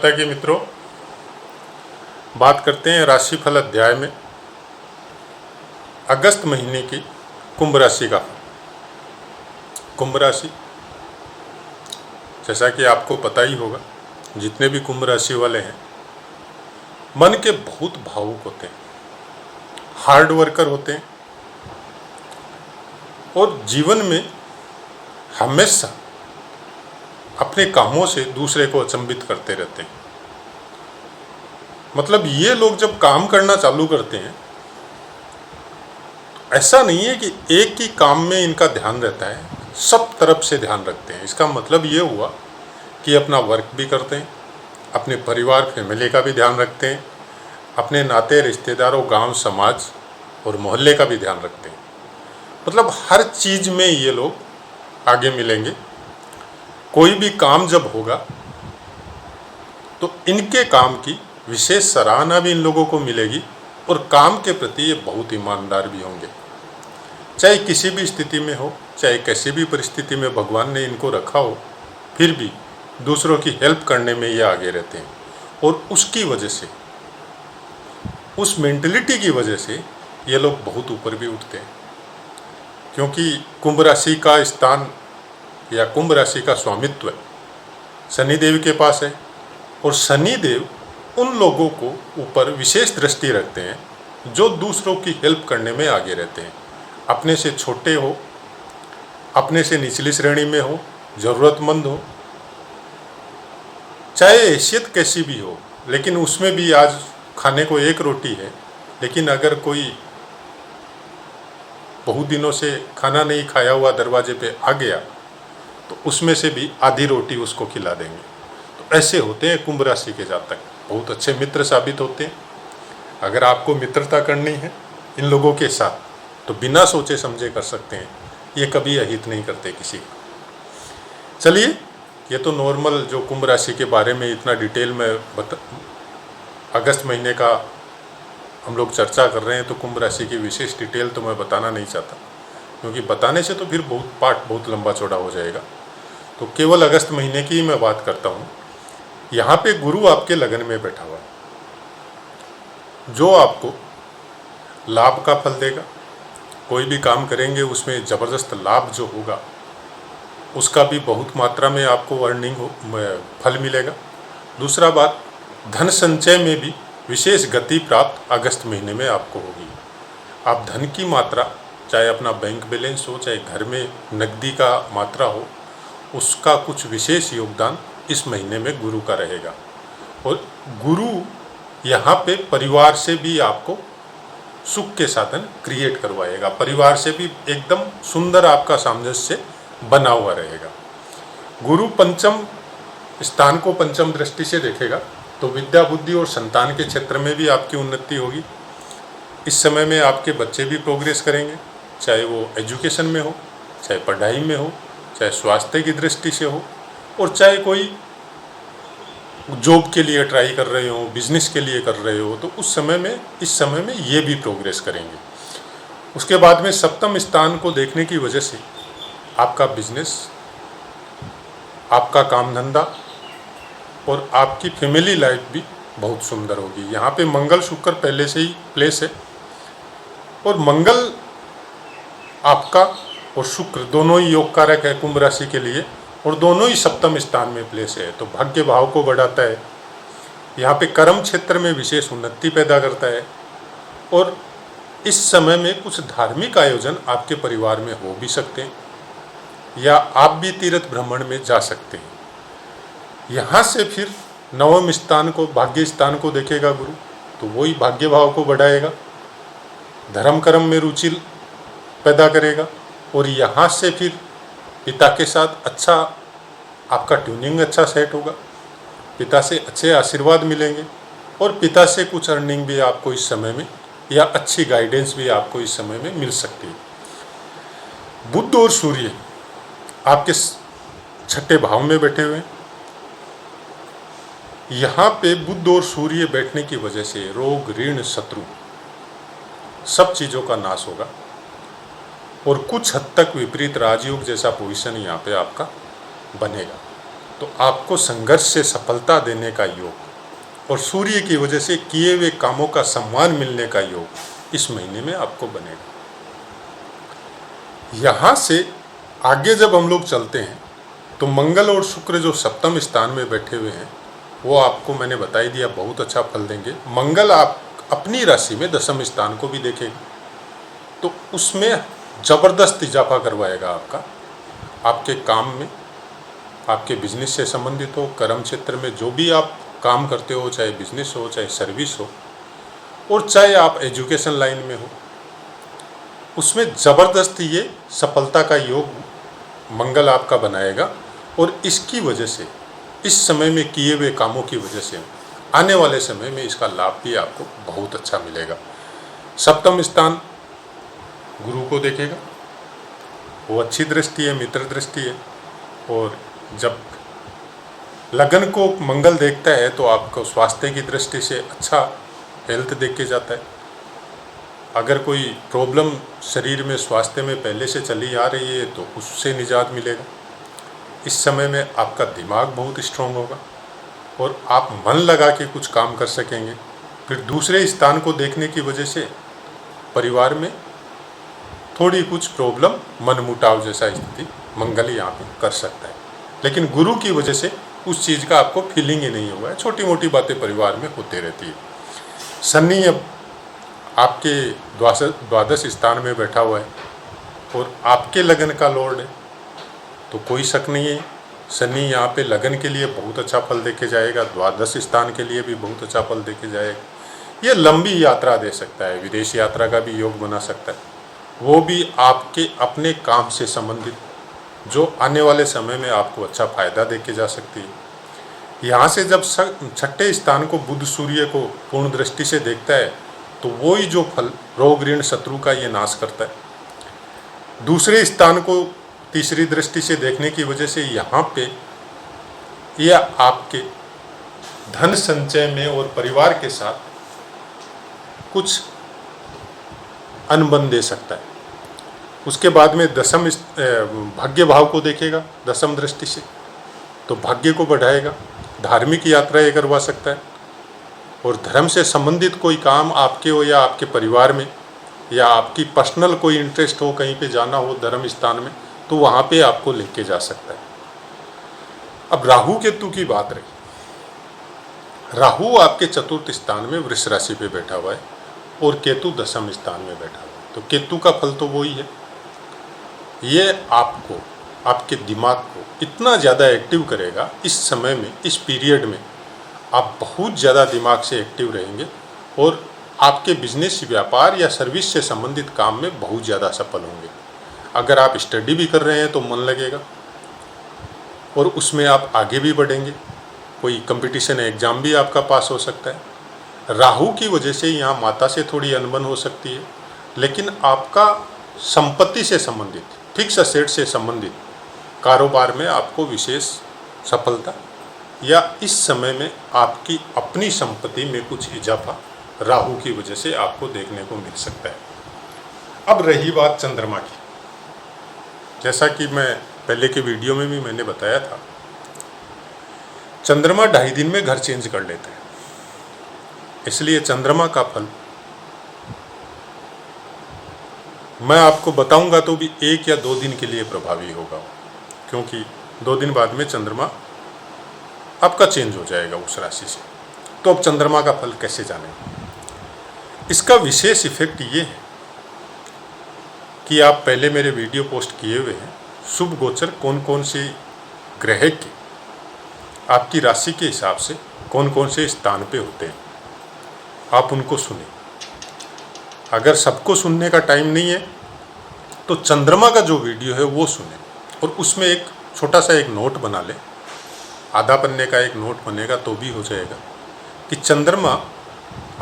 माता की मित्रों, बात करते हैं राशिफल अध्याय में अगस्त महीने की कुंभ राशि का। कुंभ राशि, जैसा कि आपको पता ही होगा, जितने भी कुंभ राशि वाले हैं मन के बहुत भावुक होते हैं, हार्ड वर्कर होते हैं और जीवन में हमेशा अपने कामों से दूसरे को अचंभित करते रहते हैं। मतलब ये लोग जब काम करना चालू करते हैं, ऐसा नहीं है कि एक ही काम में इनका ध्यान रहता है, सब तरफ से ध्यान रखते हैं। इसका मतलब ये हुआ कि अपना वर्क भी करते हैं, अपने परिवार फैमिली का भी ध्यान रखते हैं, अपने नाते रिश्तेदारों, गांव, समाज और मोहल्ले का भी ध्यान रखते हैं। मतलब हर चीज़ में ये लोग आगे मिलेंगे। कोई भी काम जब होगा तो इनके काम की विशेष सराहना भी इन लोगों को मिलेगी और काम के प्रति ये बहुत ईमानदार भी होंगे। चाहे किसी भी स्थिति में हो, चाहे कैसी भी परिस्थिति में भगवान ने इनको रखा हो, फिर भी दूसरों की हेल्प करने में ये आगे रहते हैं। और उसकी वजह से, उस मेंटलिटी की वजह से ये लोग बहुत ऊपर भी उठते हैं। क्योंकि कुंभ राशि का स्थान या कुंभ राशि का स्वामित्व शनि देव के पास है और शनि देव उन लोगों को ऊपर विशेष दृष्टि रखते हैं जो दूसरों की हेल्प करने में आगे रहते हैं। अपने से छोटे हो, अपने से निचली श्रेणी में हो, ज़रूरतमंद हो, चाहे हैसियत कैसी भी हो, लेकिन उसमें भी आज खाने को एक रोटी है, लेकिन अगर कोई बहुत दिनों से खाना नहीं खाया हुआ दरवाजे पे आ गया तो उसमें से भी आधी रोटी उसको खिला देंगे। तो ऐसे होते हैं कुंभ राशि के जातक, बहुत अच्छे मित्र साबित होते हैं। अगर आपको मित्रता करनी है इन लोगों के साथ तो बिना सोचे समझे कर सकते हैं, ये कभी अहित नहीं करते किसी को। चलिए, ये तो नॉर्मल जो कुंभ राशि के बारे में इतना डिटेल में अगस्त महीने का हम लोग चर्चा कर रहे हैं, तो कुंभ राशि की विशेष डिटेल तो मैं बताना नहीं चाहता, क्योंकि बताने से तो फिर बहुत लंबा चौड़ा हो जाएगा। तो केवल अगस्त महीने की मैं बात करता हूँ। यहाँ पे गुरु आपके लगन में बैठा हुआ है, जो आपको लाभ का फल देगा। कोई भी काम करेंगे उसमें ज़बरदस्त लाभ जो होगा उसका भी बहुत मात्रा में आपको फल मिलेगा। दूसरा बात, धन संचय में भी विशेष गति प्राप्त अगस्त महीने में आपको होगी। आप धन की मात्रा, चाहे अपना बैंक बैलेंस हो, चाहे घर में नकदी का मात्रा हो, उसका कुछ विशेष योगदान इस महीने में गुरु का रहेगा। और गुरु यहाँ पे परिवार से भी आपको सुख के साधन क्रिएट करवाएगा। परिवार से भी एकदम सुंदर आपका सामंजस्य बना हुआ रहेगा। गुरु पंचम स्थान को पंचम दृष्टि से देखेगा तो विद्या, बुद्धि और संतान के क्षेत्र में भी आपकी उन्नति होगी। इस समय में आपके बच्चे भी प्रोग्रेस करेंगे, चाहे वो एजुकेशन में हो, चाहे पढ़ाई में हो, चाहे स्वास्थ्य की दृष्टि से हो, और चाहे कोई जॉब के लिए ट्राई कर रहे हो, बिजनेस के लिए कर रहे हो, तो उस समय में, इस समय में ये भी प्रोग्रेस करेंगे। उसके बाद में सप्तम स्थान को देखने की वजह से आपका बिजनेस, आपका काम धंधा और आपकी फैमिली लाइफ भी बहुत सुंदर होगी। यहाँ पे मंगल शुक्र पहले से ही प्लेस है, और मंगल आपका और शुक्र दोनों ही योग कारक है कुंभ राशि के लिए, और दोनों ही सप्तम स्थान में प्लेस है, तो भाग्य भाव को बढ़ाता है। यहाँ पे कर्म क्षेत्र में विशेष उन्नति पैदा करता है। और इस समय में कुछ धार्मिक आयोजन आपके परिवार में हो भी सकते हैं, या आप भी तीर्थ भ्रमण में जा सकते हैं। यहाँ से फिर नवम स्थान को, भाग्य स्थान को देखेगा गुरु, तो वही भाग्य भाव को बढ़ाएगा, धर्म कर्म में रुचि पैदा करेगा। और यहाँ से फिर पिता के साथ अच्छा आपका ट्यूनिंग अच्छा सेट होगा, पिता से अच्छे आशीर्वाद मिलेंगे, और पिता से कुछ अर्निंग भी आपको इस समय में, या अच्छी गाइडेंस भी आपको इस समय में मिल सकती है। बुध और सूर्य आपके छठे भाव में बैठे हुए हैं। यहाँ पे बुध और सूर्य बैठने की वजह से रोग, ऋण, शत्रु, सब चीज़ों का नाश होगा, और कुछ हद तक विपरीत राजयोग जैसा पोजीशन यहाँ पे आपका बनेगा। तो आपको संघर्ष से सफलता देने का योग और सूर्य की वजह से किए हुए कामों का सम्मान मिलने का योग इस महीने में आपको बनेगा। यहाँ से आगे जब हम लोग चलते हैं तो मंगल और शुक्र जो सप्तम स्थान में बैठे हुए हैं वो आपको मैंने बता ही दिया बहुत अच्छा फल देंगे। मंगल आप अपनी राशि में दशम स्थान को भी देखेगा तो उसमें जबरदस्त इजाफा करवाएगा आपके काम में, आपके बिजनेस से संबंधित हो, कर्म क्षेत्र में जो भी आप काम करते हो, चाहे बिजनेस हो चाहे सर्विस हो और चाहे आप एजुकेशन लाइन में हो, उसमें ज़बरदस्त ये सफलता का योग मंगल आपका बनाएगा। और इसकी वजह से इस समय में किए हुए कामों की वजह से आने वाले समय में इसका लाभ भी आपको बहुत अच्छा मिलेगा। सप्तम स्थान गुरु को देखेगा, वो अच्छी दृष्टि है, मित्र दृष्टि है। और जब लगन को मंगल देखता है तो आपको स्वास्थ्य की दृष्टि से अच्छा हेल्थ देख के जाता है। अगर कोई प्रॉब्लम शरीर में स्वास्थ्य में पहले से चली आ रही है तो उससे निजात मिलेगा। इस समय में आपका दिमाग बहुत स्ट्रांग होगा और आप मन लगा के कुछ काम कर सकेंगे। फिर दूसरे स्थान को देखने की वजह से परिवार में थोड़ी कुछ प्रॉब्लम, मनमुटाव जैसा स्थिति मंगल यहाँ पे कर सकता है, लेकिन गुरु की वजह से उस चीज़ का आपको फीलिंग ही नहीं हुआ है। छोटी मोटी बातें परिवार में होते रहती है। शनि अब आपके द्वादश स्थान में बैठा हुआ है और आपके लगन का लॉर्ड है, तो कोई शक नहीं है शनि यहाँ पे लगन के लिए बहुत अच्छा फल देके जाएगा, द्वादश स्थान के लिए भी बहुत अच्छा फल देके जाएगा। ये लंबी यात्रा दे सकता है, विदेश यात्रा का भी योग बना सकता है, वो भी आपके अपने काम से संबंधित, जो आने वाले समय में आपको अच्छा फायदा देके जा सकती है। यहाँ से जब छठे स्थान को बुध सूर्य को पूर्ण दृष्टि से देखता है तो वो ही जो फल रोग ऋण शत्रु का ये नाश करता है। दूसरे स्थान को तीसरी दृष्टि से देखने की वजह से यहाँ पे यह आपके धन संचय में और परिवार के साथ कुछ अनबन दे सकता है। उसके बाद में दशम भाग्य भाव को देखेगा दशम दृष्टि से, तो भाग्य को बढ़ाएगा, धार्मिक यात्रा ये करवा सकता है। और धर्म से संबंधित कोई काम आपके हो या आपके परिवार में, या आपकी पर्सनल कोई इंटरेस्ट हो, कहीं पे जाना हो धर्म स्थान में, तो वहाँ पे आपको लेके जा सकता है। अब राहु केतु की बात रही। राहु आपके चतुर्थ स्थान में वृष राशि पे बैठा हुआ है और केतु दशम स्थान में बैठा हुआ है। तो केतु का फल तो वही है, ये आपको, आपके दिमाग को इतना ज़्यादा एक्टिव करेगा। इस समय में, इस पीरियड में आप बहुत ज़्यादा दिमाग से एक्टिव रहेंगे और आपके बिजनेस, व्यापार या सर्विस से संबंधित काम में बहुत ज़्यादा सफल होंगे। अगर आप स्टडी भी कर रहे हैं तो मन लगेगा और उसमें आप आगे भी बढ़ेंगे। कोई कंपटीशन एग्ज़ाम भी आपका पास हो सकता है। राहु की वजह से यहाँ माता से थोड़ी अनबन हो सकती है, लेकिन आपका संपत्ति से संबंधित, फिक्स असेट से संबंधित कारोबार में आपको विशेष सफलता, या इस समय में आपकी अपनी संपत्ति में कुछ इजाफा राहु की वजह से आपको देखने को मिल सकता है। अब रही बात चंद्रमा की, जैसा कि मैं पहले के वीडियो में भी मैंने बताया था, चंद्रमा 2.5 दिन में घर चेंज कर लेते हैं। इसलिए चंद्रमा का फल मैं आपको बताऊंगा तो भी 1 या 2 दिन के लिए प्रभावी होगा, क्योंकि 2 दिन बाद में चंद्रमा आपका चेंज हो जाएगा उस राशि से। तो अब चंद्रमा का फल कैसे जाने? इसका विशेष इफेक्ट ये है कि आप पहले मेरे वीडियो पोस्ट किए हुए हैं, शुभ गोचर कौन कौन से ग्रह के आपकी राशि के हिसाब से कौन कौन से स्थान पे होते हैं, आप उनको सुने। अगर सबको सुनने का टाइम नहीं है तो चंद्रमा का जो वीडियो है वो सुने और उसमें एक छोटा सा एक नोट बना ले, आधा पन्ने का एक नोट बनेगा तो भी हो जाएगा कि चंद्रमा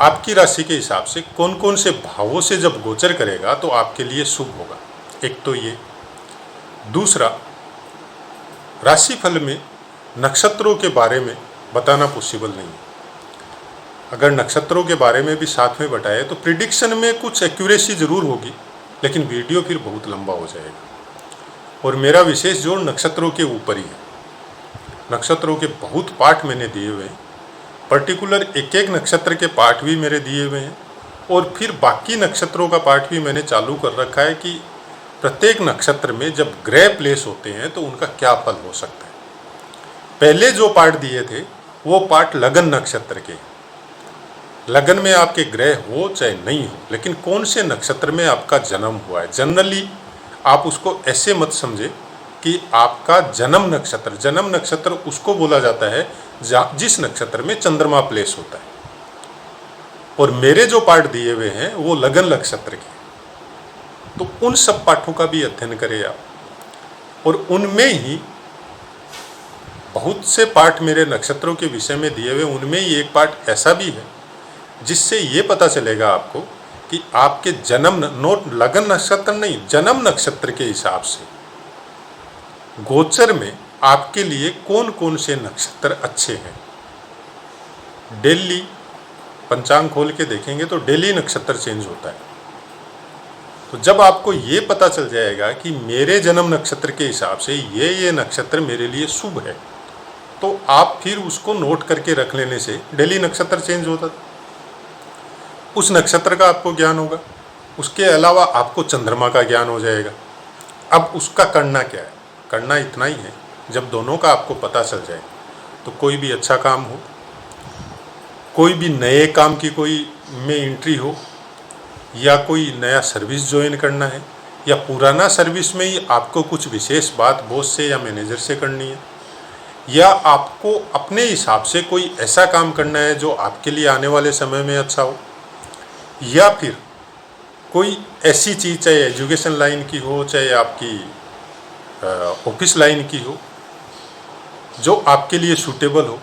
आपकी राशि के हिसाब से कौन कौन से भावों से जब गोचर करेगा तो आपके लिए शुभ होगा। एक तो ये। दूसरा, राशिफल में नक्षत्रों के बारे में बताना पॉसिबल नहीं है। अगर नक्षत्रों के बारे में भी साथ में बताए तो प्रिडिक्शन में कुछ एक्यूरेसी ज़रूर होगी, लेकिन वीडियो फिर बहुत लंबा हो जाएगा। और मेरा विशेष जोर नक्षत्रों के ऊपर ही है। नक्षत्रों के बहुत पाठ मैंने दिए हुए हैं, पर्टिकुलर एक एक नक्षत्र के पाठ भी मेरे दिए हुए हैं, और फिर बाकी नक्षत्रों का पाठ भी मैंने चालू कर रखा है कि प्रत्येक नक्षत्र में जब ग्रह प्लेस होते हैं तो उनका क्या फल हो सकता है। पहले जो पाठ दिए थे वो पाठ लगन नक्षत्र के, लगन में आपके ग्रह हो चाहे नहीं हो, लेकिन कौन से नक्षत्र में आपका जन्म हुआ है। जनरली आप उसको ऐसे मत समझे कि आपका जन्म नक्षत्र उसको बोला जाता है जिस नक्षत्र में चंद्रमा प्लेस होता है, और मेरे जो पाठ दिए हुए हैं वो लगन नक्षत्र के। तो उन सब पाठों का भी अध्ययन करें आप, और उनमें ही बहुत से पाठ मेरे नक्षत्रों के विषय में दिए हुए, उनमें ही एक पाठ ऐसा भी है जिससे ये पता चलेगा आपको कि आपके लगन नक्षत्र नहीं, जन्म नक्षत्र के हिसाब से गोचर में आपके लिए कौन कौन से नक्षत्र अच्छे हैं। डेली पंचांग खोल के देखेंगे तो डेली नक्षत्र चेंज होता है। तो जब आपको ये पता चल जाएगा कि मेरे जन्म नक्षत्र के हिसाब से ये नक्षत्र मेरे लिए शुभ है, तो आप फिर उसको नोट करके रख लेने से डेली नक्षत्र चेंज होता है, उस नक्षत्र का आपको ज्ञान होगा। उसके अलावा आपको चंद्रमा का ज्ञान हो जाएगा। अब उसका करना क्या है, करना इतना ही है, जब दोनों का आपको पता चल जाए तो कोई भी अच्छा काम हो, कोई भी नए काम की कोई में एंट्री हो, या कोई नया सर्विस ज्वाइन करना है, या पुराना सर्विस में ही आपको कुछ विशेष बात बॉस से या मैनेजर से करनी है, या आपको अपने हिसाब से कोई ऐसा काम करना है जो आपके लिए आने वाले समय में अच्छा हो, या फिर कोई ऐसी चीज़ चाहे एजुकेशन लाइन की हो चाहे आपकी ऑफिस लाइन की हो जो आपके लिए सूटेबल हो,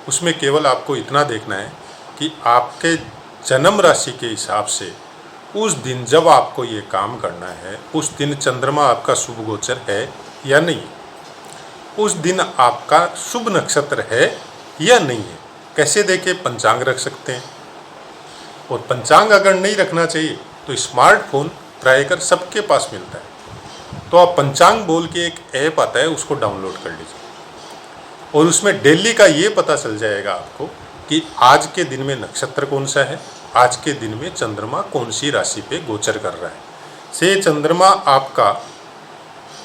उसमें केवल आपको इतना देखना है कि आपके जन्म राशि के हिसाब से उस दिन जब आपको ये काम करना है उस दिन चंद्रमा आपका शुभ गोचर है या नहीं, उस दिन आपका शुभ नक्षत्र है या नहीं है। कैसे देखें, पंचांग रख सकते हैं, और पंचांग अगर नहीं रखना चाहिए तो स्मार्टफोन प्रायकर सबके पास मिलता है, तो आप पंचांग बोल के एक ऐप आता है उसको डाउनलोड कर लीजिए, और उसमें डेली का ये पता चल जाएगा आपको कि आज के दिन में नक्षत्र कौन सा है, आज के दिन में चंद्रमा कौन सी राशि पे गोचर कर रहा है। से चंद्रमा आपका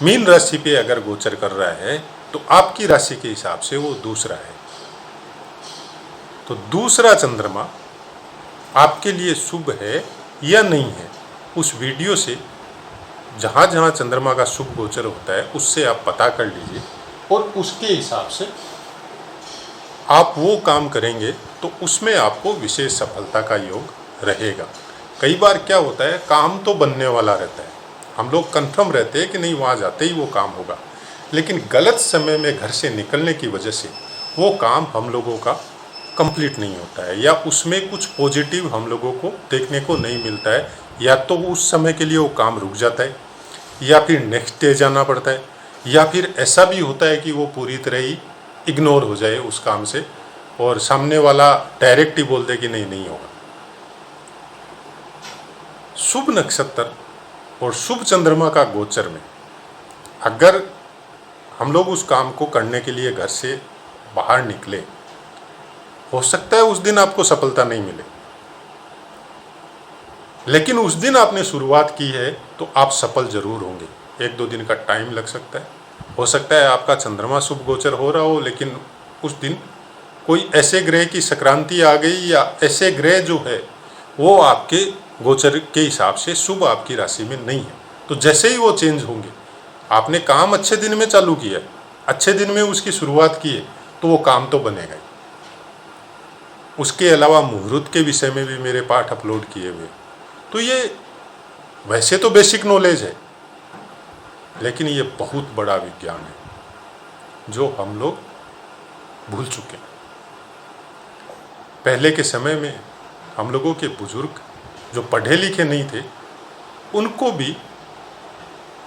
मीन राशि पे अगर गोचर कर रहा है तो आपकी राशि के हिसाब से वो दूसरा है, तो दूसरा चंद्रमा आपके लिए शुभ है या नहीं है, उस वीडियो से जहाँ जहाँ चंद्रमा का शुभ गोचर होता है उससे आप पता कर लीजिए, और उसके हिसाब से आप वो काम करेंगे तो उसमें आपको विशेष सफलता का योग रहेगा। कई बार क्या होता है, काम तो बनने वाला रहता है, हम लोग कंफर्म रहते हैं कि नहीं वहाँ जाते ही वो काम होगा, लेकिन गलत समय में घर से निकलने की वजह से वो काम हम लोगों का कंप्लीट नहीं होता है, या उसमें कुछ पॉजिटिव हम लोगों को देखने को नहीं मिलता है, या तो उस समय के लिए वो काम रुक जाता है, या फिर नेक्स्ट डे जाना पड़ता है, या फिर ऐसा भी होता है कि वो पूरी तरह ही इग्नोर हो जाए उस काम से, और सामने वाला डायरेक्ट ही बोल दे कि नहीं होगा। शुभ नक्षत्र और शुभ चंद्रमा का गोचर में अगर हम लोग उस काम को करने के लिए घर से बाहर निकले, हो सकता है उस दिन आपको सफलता नहीं मिले, लेकिन उस दिन आपने शुरुआत की है तो आप सफल जरूर होंगे। 1-2 दिन का टाइम लग सकता है, हो सकता है आपका चंद्रमा शुभ गोचर हो रहा हो, लेकिन उस दिन कोई ऐसे ग्रह की संक्रांति आ गई, या ऐसे ग्रह जो है वो आपके गोचर के हिसाब से शुभ आपकी राशि में नहीं है, तो जैसे ही वो चेंज होंगे, आपने काम अच्छे दिन में चालू किया, अच्छे दिन में उसकी शुरुआत की है, तो वो काम तो बनेगा ही। उसके अलावा मुहूर्त के विषय में भी मेरे पाठ अपलोड किए हुए, तो ये वैसे तो बेसिक नॉलेज है, लेकिन ये बहुत बड़ा विज्ञान है जो हम लोग भूल चुके हैं। पहले के समय में हम लोगों के बुजुर्ग जो पढ़े लिखे नहीं थे, उनको भी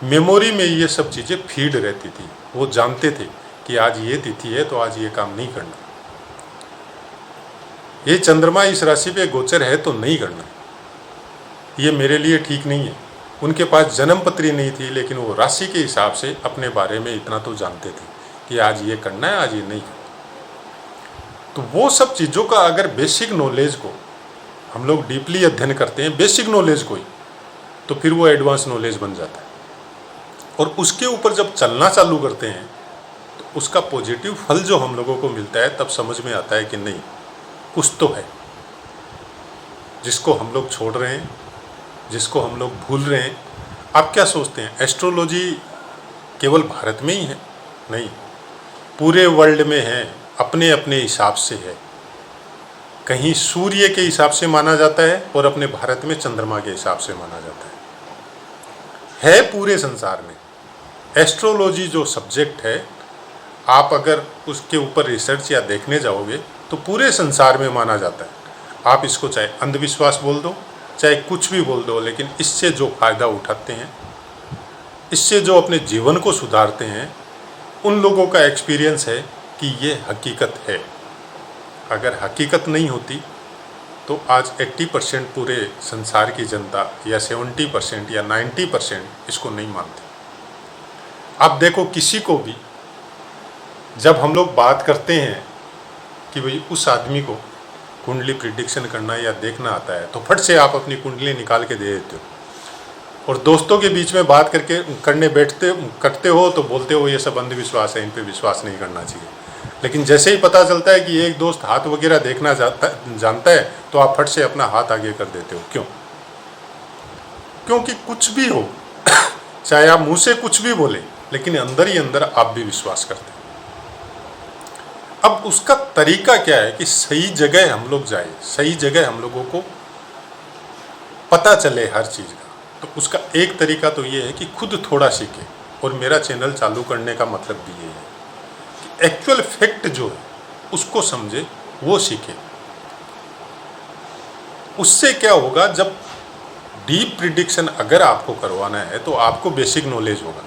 मेमोरी में ये सब चीज़ें फीड रहती थी, वो जानते थे कि आज ये तिथि है तो आज ये काम नहीं करना, ये चंद्रमा इस राशि पे गोचर है तो नहीं करना, ये मेरे लिए ठीक नहीं है। उनके पास जन्म पत्री नहीं थी, लेकिन वो राशि के हिसाब से अपने बारे में इतना तो जानते थे कि आज ये करना है, आज ये नहीं करना। तो वो सब चीज़ों का अगर बेसिक नॉलेज को हम लोग डीपली अध्ययन करते हैं, बेसिक नॉलेज को ही, तो फिर वो एडवांस नॉलेज बन जाता है। और उसके ऊपर जब चलना चालू करते हैं तो उसका पॉजिटिव फल जो हम लोगों को मिलता है, तब समझ में आता है कि नहीं, कुछ तो है जिसको हम लोग छोड़ रहे हैं, जिसको हम लोग भूल रहे हैं। आप क्या सोचते हैं, एस्ट्रोलॉजी केवल भारत में ही है? नहीं, पूरे वर्ल्ड में है, अपने अपने हिसाब से है। कहीं सूर्य के हिसाब से माना जाता है और अपने भारत में चंद्रमा के हिसाब से माना जाता है पूरे संसार में। एस्ट्रोलॉजी जो सब्जेक्ट है, आप अगर उसके ऊपर रिसर्च या देखने जाओगे तो पूरे संसार में माना जाता है। आप इसको चाहे अंधविश्वास बोल दो, चाहे कुछ भी बोल दो, लेकिन इससे जो फ़ायदा उठाते हैं, इससे जो अपने जीवन को सुधारते हैं, उन लोगों का एक्सपीरियंस है कि ये हकीकत है। अगर हकीकत नहीं होती तो आज 80% पूरे संसार की जनता या 70% या 90% इसको नहीं मानती। आप देखो, किसी को भी जब हम लोग बात करते हैं कि भाई उस आदमी को कुंडली प्रिडिक्शन करना या देखना आता है, तो फट से आप अपनी कुंडली निकाल के दे देते हो, और दोस्तों के बीच में बात करने करते हो तो बोलते हो ये सब अंधविश्वास है, इन पे विश्वास नहीं करना चाहिए। लेकिन जैसे ही पता चलता है कि एक दोस्त हाथ वगैरह देखना जानता है, तो आप फट से अपना हाथ आगे कर देते हो। क्यों? क्योंकि कुछ भी हो चाहे आप मुंह से कुछ भी बोले, लेकिन अंदर ही अंदर आप भी विश्वास करते हैं। अब उसका तरीका क्या है कि सही जगह हम लोग जाए, सही जगह हम लोगों को पता चले हर चीज़ का। तो उसका एक तरीका तो ये है कि खुद थोड़ा सीखे, और मेरा चैनल चालू करने का मतलब भी ये है कि एक्चुअल फैक्ट जो है उसको समझे, वो सीखे। उससे क्या होगा, जब डीप प्रिडिक्शन अगर आपको करवाना है तो आपको बेसिक नॉलेज होगा,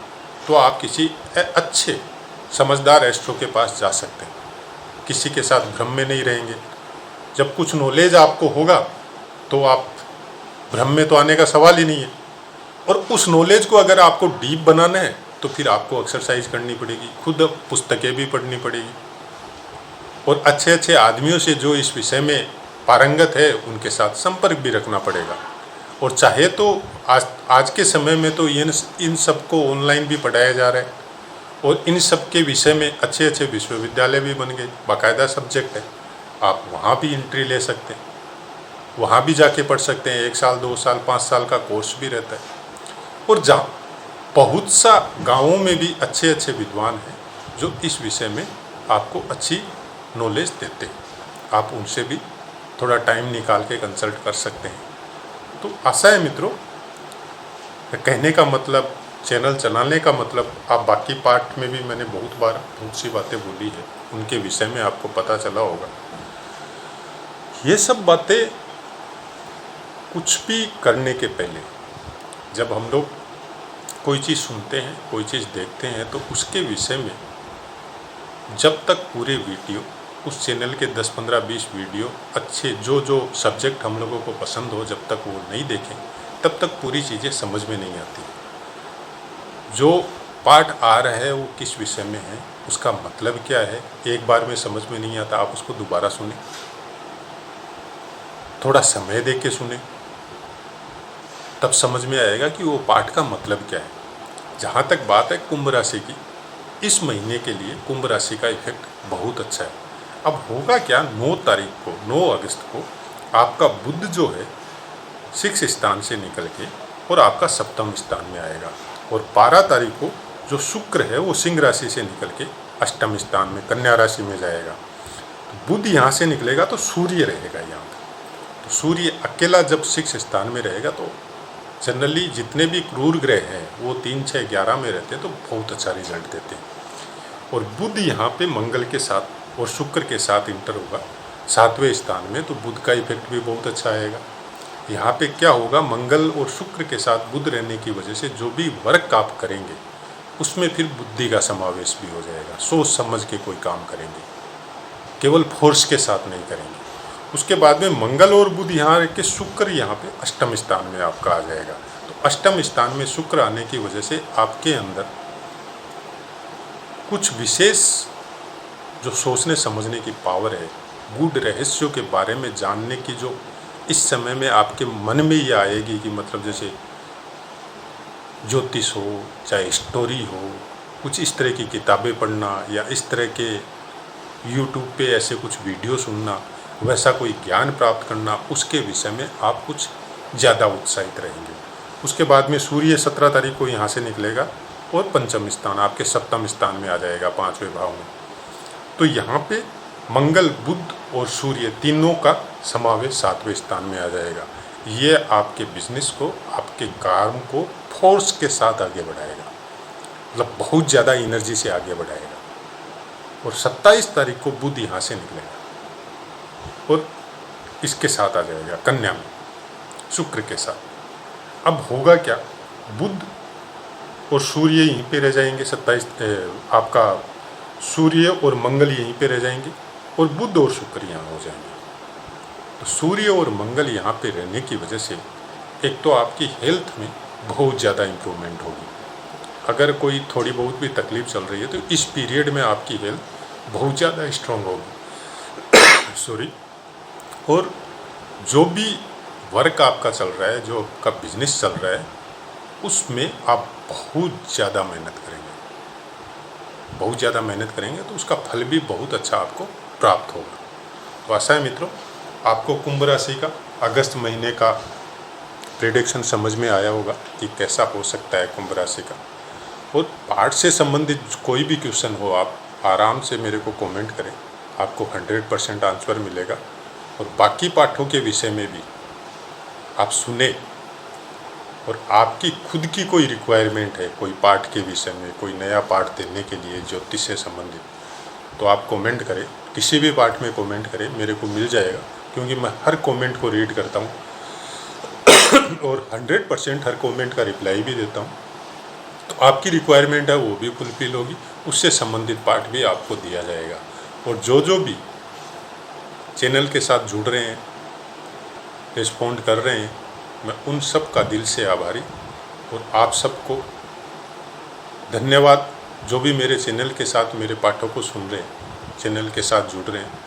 तो आप किसी अच्छे समझदार एस्ट्रो के पास जा सकते हैं, किसी के साथ भ्रम में नहीं रहेंगे। जब कुछ नॉलेज आपको होगा तो आप भ्रम में तो आने का सवाल ही नहीं है। और उस नॉलेज को अगर आपको डीप बनाना है तो फिर आपको एक्सरसाइज करनी पड़ेगी, खुद पुस्तकें भी पढ़नी पड़ेगी, और अच्छे अच्छे आदमियों से जो इस विषय में पारंगत है उनके साथ संपर्क भी रखना पड़ेगा। और चाहे तो आज के समय में तो इन सबको ऑनलाइन भी पढ़ाया जा रहा है, और इन सब के विषय में अच्छे अच्छे विश्वविद्यालय भी बन गए, बाकायदा सब्जेक्ट है। आप वहाँ भी एंट्री ले सकते हैं, वहाँ भी जाके पढ़ सकते हैं। 1 साल 2 साल 5 साल का कोर्स भी रहता है। और जहाँ बहुत सा गाँवों में भी अच्छे अच्छे विद्वान हैं जो इस विषय में आपको अच्छी नॉलेज देते हैं, आप उनसे भी थोड़ा टाइम निकाल के कंसल्ट कर सकते हैं। तो आशा है मित्रों, कहने का मतलब, चैनल चलाने का मतलब, आप बाकी पार्ट में भी मैंने बहुत सी बातें बोली है, उनके विषय में आपको पता चला होगा। ये सब बातें कुछ भी करने के पहले, जब हम लोग कोई चीज़ सुनते हैं, कोई चीज़ देखते हैं, तो उसके विषय में जब तक पूरे वीडियो, उस चैनल के 10, 15, 20 वीडियो अच्छे जो सब्जेक्ट हम लोगों को पसंद हो, जब तक वो नहीं देखें, तब तक पूरी चीज़ें समझ में नहीं आती। जो पाठ आ रहा है वो किस विषय में है, उसका मतलब क्या है, एक बार में समझ में नहीं आता, आप उसको दोबारा सुने, थोड़ा समय दे के सुने, तब समझ में आएगा कि वो पाठ का मतलब क्या है। जहाँ तक बात है कुंभ राशि की, इस महीने के लिए कुंभ राशि का इफेक्ट बहुत अच्छा है। अब होगा क्या, 9 तारीख को, 9 अगस्त को आपका बुध जो है 6 स्थान से निकल के और आपका 7वें स्थान में आएगा, और 12 तारीख को जो शुक्र है वो सिंह राशि से निकल के 8वें स्थान में कन्या राशि में जाएगा। तो बुध यहाँ से निकलेगा तो सूर्य रहेगा यहाँ पर। तो सूर्य अकेला जब 6 स्थान में रहेगा तो जनरली जितने भी क्रूर ग्रह हैं वो 3, 6, 11 में रहते हैं, तो बहुत अच्छा रिजल्ट देते हैं। और बुध यहाँ पे मंगल के साथ और शुक्र के साथ इंटर होगा 7वें स्थान में, तो बुध का इफेक्ट भी बहुत अच्छा आएगा। यहाँ पे क्या होगा, मंगल और शुक्र के साथ बुध रहने की वजह से जो भी वर्क आप करेंगे उसमें फिर बुद्धि का समावेश भी हो जाएगा। सोच समझ के कोई काम करेंगे, केवल फोर्स के साथ नहीं करेंगे। उसके बाद में मंगल और बुध यहाँ रह के शुक्र यहाँ पे 8वें स्थान में आपका आ जाएगा। तो 8वें स्थान में शुक्र आने की वजह से आपके अंदर कुछ विशेष जो सोचने समझने की पावर है, गूढ़ रहस्यों के बारे में जानने की जो इस समय में आपके मन में ये आएगी कि मतलब जैसे ज्योतिष हो, चाहे स्टोरी हो, कुछ इस तरह की किताबें पढ़ना या इस तरह के यूट्यूब पे ऐसे कुछ वीडियो सुनना, वैसा कोई ज्ञान प्राप्त करना, उसके विषय में आप कुछ ज़्यादा उत्साहित रहेंगे। उसके बाद में सूर्य 17 तारीख को यहाँ से निकलेगा और पंचम स्थान आपके सप्तम स्थान में आ जाएगा, 5वें भाव में। तो यहाँ पे मंगल, बुध और सूर्य तीनों का समावेश 7वें स्थान में आ जाएगा। ये आपके बिजनेस को, आपके काम को फोर्स के साथ आगे बढ़ाएगा, मतलब बहुत ज़्यादा एनर्जी से आगे बढ़ाएगा। और 27 तारीख को बुध यहाँ से निकलेगा और इसके साथ आ जाएगा कन्या में, शुक्र के साथ। अब होगा क्या, बुध और सूर्य यहीं पे रह जाएंगे, 27 आपका सूर्य और मंगल यहीं पे रह जाएंगे और बुध और शुक्र यहाँ हो जाएंगे। तो सूर्य और मंगल यहाँ पे रहने की वजह से एक तो आपकी हेल्थ में बहुत ज़्यादा इम्प्रूवमेंट होगी। अगर कोई थोड़ी बहुत भी तकलीफ चल रही है तो इस पीरियड में आपकी हेल्थ बहुत ज़्यादा स्ट्रॉन्ग होगी। सॉरी। और जो भी वर्क आपका चल रहा है, जो आपका बिजनेस चल रहा है, उसमें आप बहुत ज़्यादा मेहनत करेंगे, बहुत ज़्यादा मेहनत करेंगे तो उसका फल भी बहुत अच्छा आपको प्राप्त होगा। तो आशा है मित्रों आपको कुंभ राशि का अगस्त महीने का प्रेडिक्शन समझ में आया होगा कि कैसा हो सकता है कुंभ राशि का। और पाठ से संबंधित कोई भी क्वेश्चन हो, आप आराम से मेरे को कमेंट करें, आपको 100% आंसर मिलेगा। और बाकी पाठों के विषय में भी आप सुने, और आपकी खुद की कोई रिक्वायरमेंट है कोई पाठ के विषय में, कोई नया पाठ देने के लिए ज्योतिष से संबंधित, तो आप कमेंट करें, किसी भी पाठ में कमेंट करें, मेरे को मिल जाएगा, क्योंकि मैं हर कमेंट को रीड करता हूँ और 100% हर कमेंट का रिप्लाई भी देता हूँ। तो आपकी रिक्वायरमेंट है वो भी फुलफिल होगी, उससे संबंधित पाठ भी आपको दिया जाएगा। और जो भी चैनल के साथ जुड़ रहे हैं, रिस्पॉन्ड कर रहे हैं, मैं उन सब का दिल से आभारी। और आप सबको धन्यवाद जो भी मेरे चैनल के साथ मेरे पाठों को सुन रहे हैं, चैनल के साथ जुड़ रहे हैं।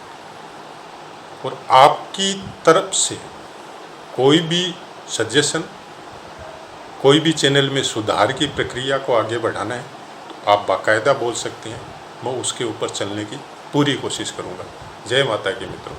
और आपकी तरफ से कोई भी सजेशन, कोई भी चैनल में सुधार की प्रक्रिया को आगे बढ़ाना है तो आप बाकायदा बोल सकते हैं, मैं उसके ऊपर चलने की पूरी कोशिश करूँगा। जय माता की मित्रों।